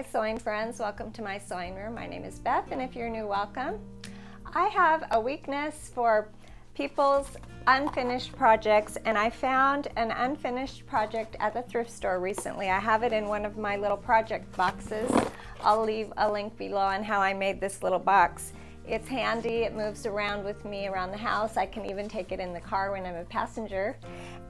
Hi sewing friends, welcome to my sewing room. My name is Beth, and if you're new, welcome. I have a weakness for people's unfinished projects, and I found an unfinished project at the thrift store recently. I have it in one of my little project boxes. I'll leave a link below on how I made this little box. It's handy, it moves around with me around the house. I can even take it in the car when I'm a passenger.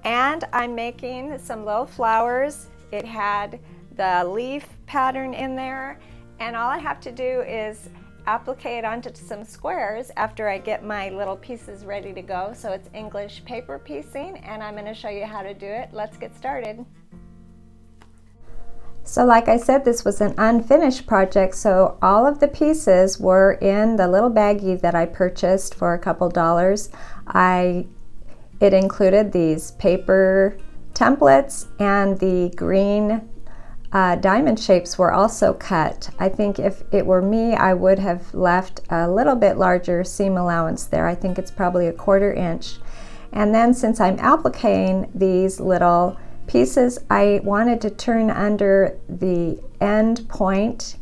And I'm making some little flowers. It had the leaf pattern in there, and all I have to do is applique it onto some squares after I get my little pieces ready to go. So it's English paper piecing, and I'm going to show you how to do it. Let's get started. So like I said, this was an unfinished project, so all of the pieces were in the little baggie that I purchased for a couple dollars. It included these paper templates, and the green diamond shapes were also cut. I think if it were me, I would have left a little bit larger seam allowance there. I think it's probably a 1/4 inch. And then since I'm appliquing these little pieces, I wanted to turn under the end point,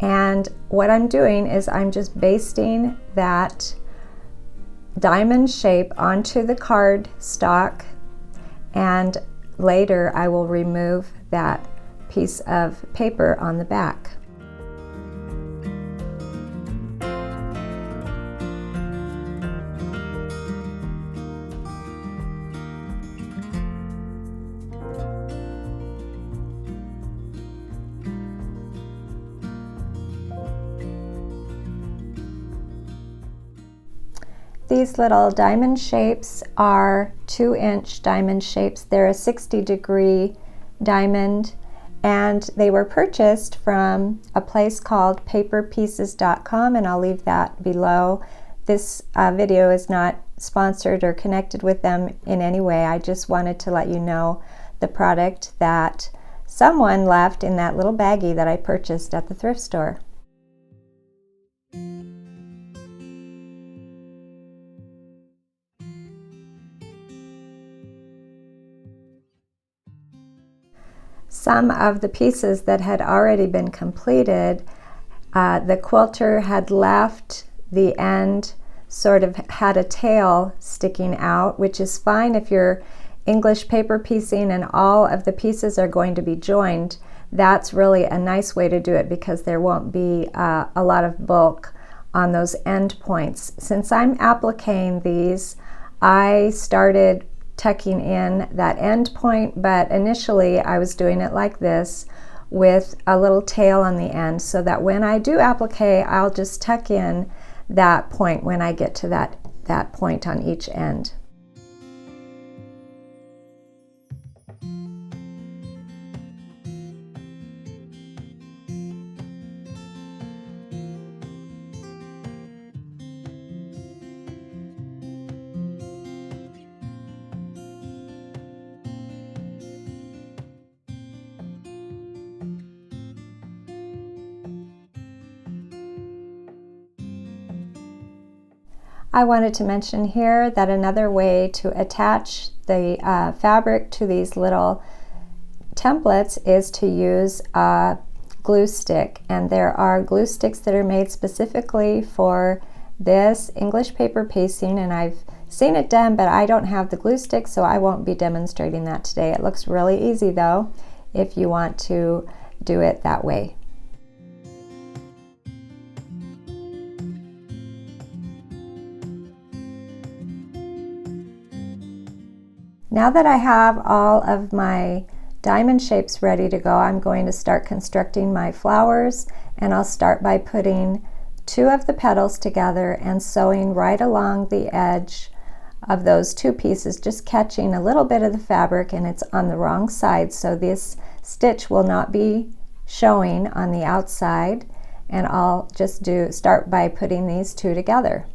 and what I'm doing is I'm just basting that diamond shape onto the card stock, and later I will remove that piece of paper on the back. These little diamond shapes are 2-inch diamond shapes. They're a 60-degree diamond, and they were purchased from a place called paperpieces.com, and I'll leave that below. This video is not sponsored or connected with them in any way. I just wanted to let you know the product that someone left in that little baggie that I purchased at the thrift store. Some of the pieces that had already been completed, the quilter had left the end, sort of had a tail sticking out, which is fine if you're English paper piecing and all of the pieces are going to be joined. That's really a nice way to do it because there won't be a lot of bulk on those end points. Since I'm appliquing these, I started tucking in that end point, but initially I was doing it like this with a little tail on the end, so that when I do applique, I'll just tuck in that point when I get to that point on each end. I wanted to mention here that another way to attach the fabric to these little templates is to use a glue stick, and there are glue sticks that are made specifically for this English paper piecing, and I've seen it done, but I don't have the glue stick, so I won't be demonstrating that today. It looks really easy though if you want to do it that way. Now that I have all of my diamond shapes ready to go, I'm going to start constructing my flowers, and I'll start by putting 2 of the petals together and sewing right along the edge of those 2 pieces, just catching a little bit of the fabric, and it's on the wrong side, so this stitch will not be showing on the outside, and I'll just start by putting these 2 together.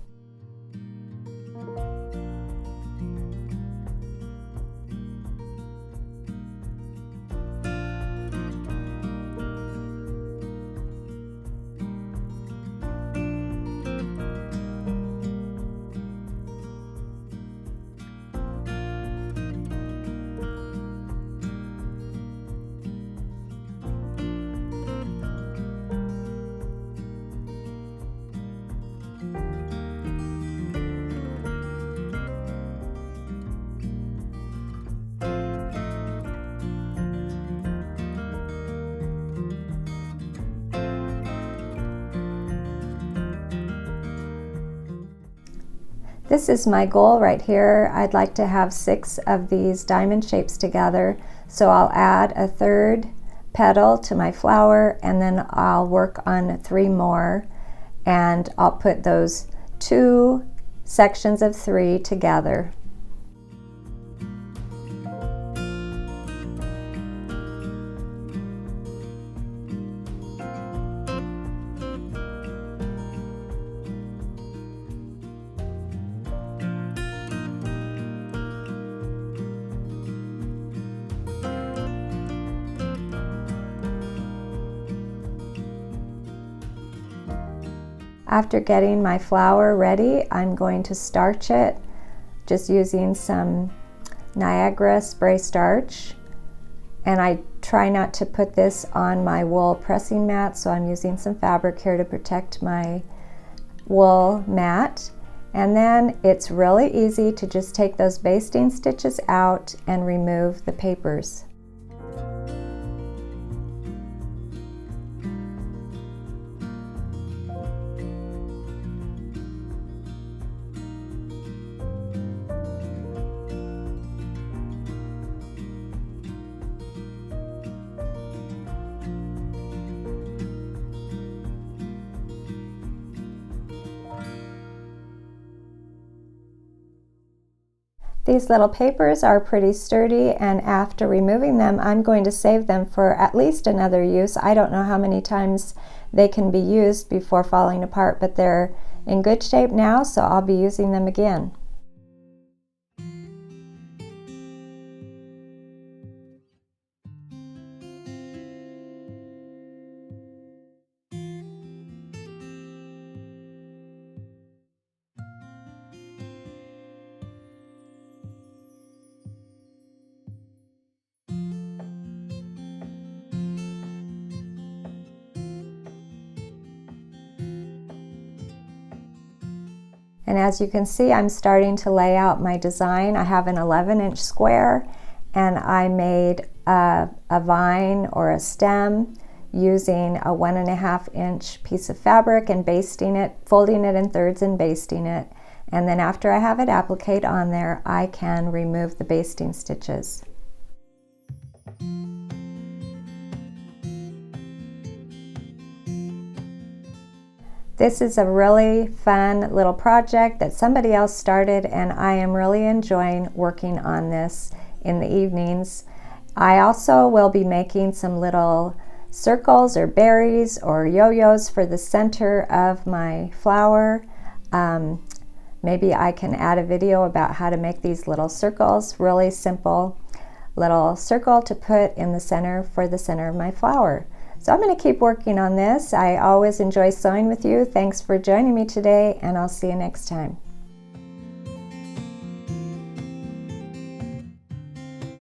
This is my goal right here. I'd like to have 6 of these diamond shapes together. So I'll add a third petal to my flower, and then I'll work on 3 more, and I'll put those 2 sections of 3 together. After getting my flower ready, I'm going to starch it, just using some Niagara spray starch. And I try not to put this on my wool pressing mat, so I'm using some fabric here to protect my wool mat. And then it's really easy to just take those basting stitches out and remove the papers. These little papers are pretty sturdy, and after removing them, I'm going to save them for at least another use. I don't know how many times they can be used before falling apart, but they're in good shape now, so I'll be using them again. And as you can see, I'm starting to lay out my design. I have an 11-inch square, and I made a vine or a stem using a 1.5-inch piece of fabric and basting it, folding it in thirds and basting it. And then after I have it appliqued on there, I can remove the basting stitches. This is a really fun little project that somebody else started, and I am really enjoying working on this in the evenings. I also will be making some little circles or berries or yo-yos for the center of my flower. Maybe I can add a video about how to make these little circles. Really simple little circle to put in the center for the center of my flower. So I'm going to keep working on this. I always enjoy sewing with you. Thanks for joining me today, and I'll see you next time.